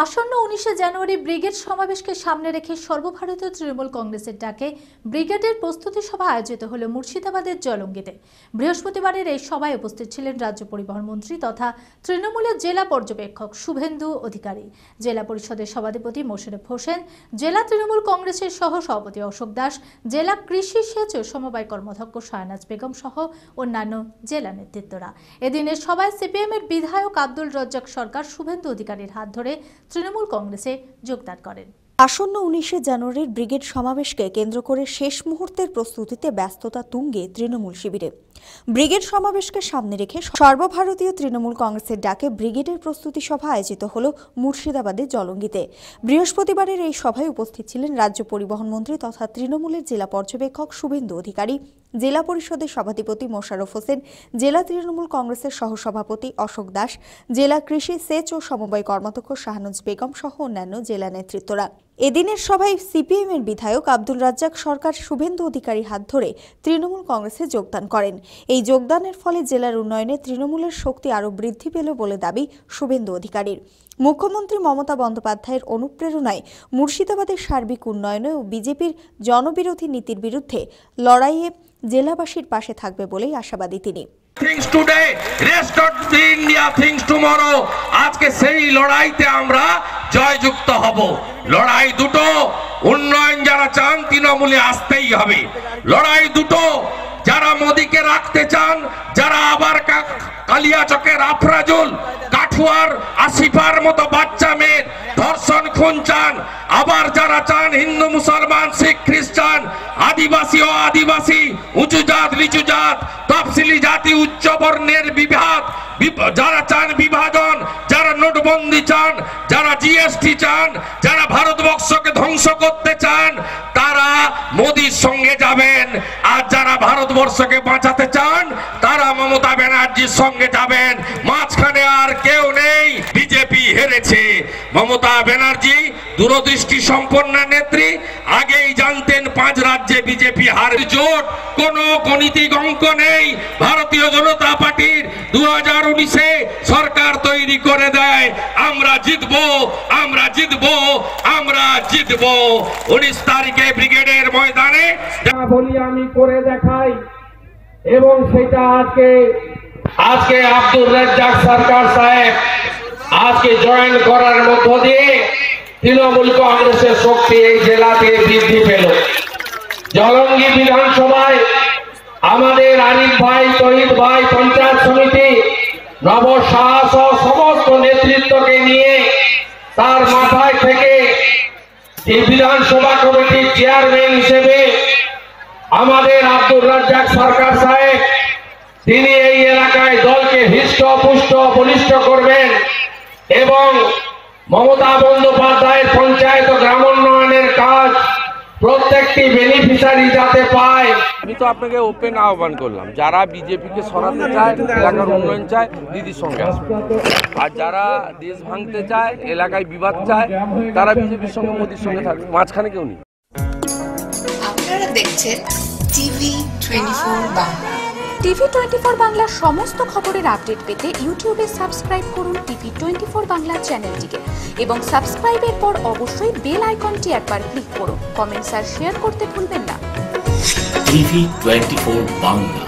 আসন্ন 19শে জানুয়ারি ব্রিগেড সমাবেশকে সামনে রেখে সর্বভারতীয় তৃণমূল কংগ্রেসের ডাকে ব্রিগেডের প্রস্তুতি সভা আয়োজিত হল মুর্শিদাবাদের জলঙ্গিতে। বৃহস্পতিবারের এই সভায় উপস্থিত ছিলেন রাজ্য পরিবহন মন্ত্রী তথা তৃণমূলের জেলা পর্যবেক্ষক শুভেন্দু অধিকারী, জেলা পরিষদের সভাধিপতি মোশাররফ হোসেন, জেলা তৃণমূল কংগ্রেসের সহ সভাপতি অশোক দাস, জেলা কৃষি সেচ ও সমবায় কর্মাধ্যক্ষ শাহনাজ বেগম সহ অন্যান্য জেলা নেতৃত্বরা। এদিনের সভায় সিপিএমের বিধায়ক আব্দুল রাজ্জাক সরকার শুভেন্দু অধিকারীর হাত ধরে তৃণমূল কংগ্রেসে যোগদান করেন। আসন্ন 19শে জানুয়ারির ব্রিগেড সমাবেশকে কেন্দ্র করে শেষ মুহূর্তের প্রস্তুতিতে ব্যস্ততা তুঙ্গে তৃণমূল শিবিরে। ব্রিগেড সমাবেশকে সামনে রেখে সর্বভারতীয় তৃণমূল কংগ্রেসের ডাকে ব্রিগেডের প্রস্তুতি সভা আয়োজিত হল মুর্শিদাবাদের জলঙ্গিতে। বৃহস্পতিবারের এই সভায় উপস্থিত ছিলেন রাজ্য পরিবহন মন্ত্রী তথা তৃণমূলের জেলা পর্যবেক্ষক শুভেন্দু অধিকারী, জেলা পরিষদের সভাধিপতি মোশাররফ হোসেন, জেলা তৃণমূল কংগ্রেসের সহসভাপতি অশোক দাস, জেলা কৃষি সেচ ও সমবায় কর্মাধ্যক্ষ শাহনাজ বেগম সহ অন্যান্য জেলা নেতৃত্বরা। এদিনের সভায় সিপিএমের বিধায়ক আব্দুল রাজ্জাক সরকার শুভেন্দু অধিকারীর হাত ধরে তৃণমূল কংগ্রেসে যোগদান করেন। এই যোগদানের ফলে জেলার উন্নয়নে তৃণমূলের শক্তি আরও বৃদ্ধি পেল বলে দাবি শুভেন্দু অধিকারীর। মুখ্যমন্ত্রী মমতা বন্দ্যোপাধ্যায়ের অনুপ্রেরণায় মুর্শিদাবাদের সার্বিক উন্নয়নে ও বিজেপির জনবিরোধী নীতির বিরুদ্ধে লড়াইয়ে জেলাবাসীর পাশে থাকবে বলেই আশাবাদী তিনি। Things today, rest of the India things tomorrow. আজকে সেই লড়াইতে আমরা জয়যুক্ত হব। লড়াই দুটো, উন্নয়ন যারা চান তৃণমূলে আসতেই হবে। লড়াই দুটো, যারা মোদীকে রাখতে চান, যারা আবার কালিয়াচকের আফরাজুল, কাঠুয়ার আসিফার মতো বাচ্চা মেয়ের ধর্ষণ খুন চান, আবার যারা চান হিন্দু মুসলমান শিখ খ্রিস্টান আদিবাসী ও আদিবাসী উঁচু জাত নিচু জাত তফসিলি জাতি উচ্চ বর্ণের বিভাগ, যারা চান বিভাজন, যারা নোটবন্দি চান, যারা জিএসটি চান, যারা ভারতবর্ষকে ধ্বংস করতে চান তারা মোদীর সঙ্গে যাবেন, আর যারা ভারতবর্ষকে বাঁচাতে চান তারা মমতা ব্যানার্জির সঙ্গে যাবেন। মাঝখানে আর কেউ নেই। বিজেপি হেরেছে। মমতা ব্যানার্জি দূরদৃষ্টি সম্পন্ন নেত্রী, আগেই জানতেন 5 রাজ্যে বিজেপি হারে। জোট কোনো গণিতিক অঙ্ক নেই। ভারতীয় জনতা পার্টির 2019-এ সরকার তৈরি করে দেয়। আমরা জিতবো, আমরা জিতবো, আমরা জিতবো। 19 তারিখে ব্রিগেডের ময়দানে বলি আমি করে দেখাই, এবং সেটা আজকে আব্দুল রাজ্জাক সরকার সাহেব আজকে জয়েন করার মধ্য দিয়ে তৃণমূল কংগ্রেসের শক্তি এই জেলাতে বৃদ্ধি পেল। জলঙ্গি বিধানসভায় আমাদের আরিফ ভাই, তহিদ ভাই, পঞ্চায়েত সমিতি, নব সাহস সমস্ত নেতৃত্বকে নিয়ে তার মাথায় থেকে এই বিধানসভা কমিটির চেয়ারম্যান হিসেবে আমাদের আব্দুল রাজ্জাক সরকার সাহেব, তিনি এই এলাকায় দলকে হৃষ্টপুষ্ট বলিষ্ঠ করবেন এবং মমতা বন্দ্যোপাধ্যায়ের পঞ্চায়েত ও গ্রামোন্নয়নের কাজ প্রত্যেকটি বেনিফিশিয়ারি যাতে পায়। আমি তো আপনাকে ওপেন আহ্বান করলাম, যারা বিজেপিকে সরাতে চায়, এলাকার উন্নয়ন চায়, দিদির সঙ্গে আসবে। আর যারা দেশ ভাঙতে চায়, এলাকায় বিবাদ চায়, তারা বিজেপির সঙ্গে মোদির সঙ্গে থাকবে। মাঝখানে কেউ নেই। আপনারা দেখছেন টিভি 24 বাংলা। টিভি 24 বাংলার সমস্ত খবরের আপডেট পেতে ইউটিউবে সাবস্ক্রাইব করুন টিভি 24 বাংলা চ্যানেলটিকে এবং সাবস্ক্রাইবের পর অবশ্যই বেল আইকনটি একবার ক্লিক করুন। কমেন্টস আর শেয়ার করতে ভুলবেন না। টিভি 24 বাংলা।